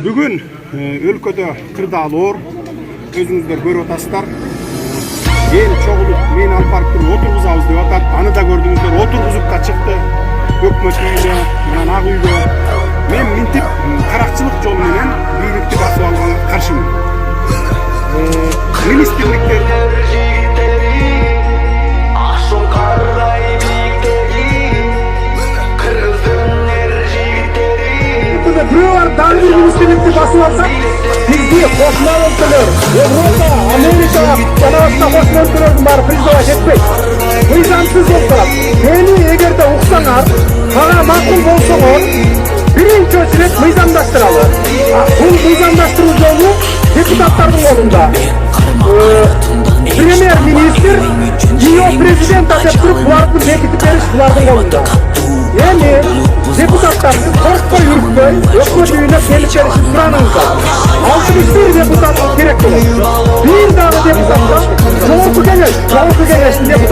Бүгін өлкөдө кырдаалоо өзүңүздөр көрүп атасыздар. Эл чогулуп мени алып барып туруп отургузабыз деп атат. Аны да көрдүңүздөр, отургузуп да чыкты. Өкмөт үйүнө, мына ак үйгө. Мен минтип каракчылык жолу менен бийликти басып алганга каршымын. Министрликтер Бирөөр дагы бир министрликти басып алсак, бизди кошмо өлкөлөр, Европа, Америка, жана башка кошмо өлкөлөрдүн баары призовать этпейт. Мыйзамсыз болуп калат. Мени эгерде уксаңар, мага макул болсоңор, биринчи очередь мыйзамдаштыралы. Бул мыйзамдаштыруу жолу депутаттардын колунда. Премьер-министр, ее президент деп туруп, буларды бекитип бериш булардын колунда. Эми депутаттарды коркпой үрүкпөй, өкмөт үйүнө келип беришин сураныңыздар. 61 депутат керек болот. Бир дагы депутаттар Жогорку Кеңештин депутаты.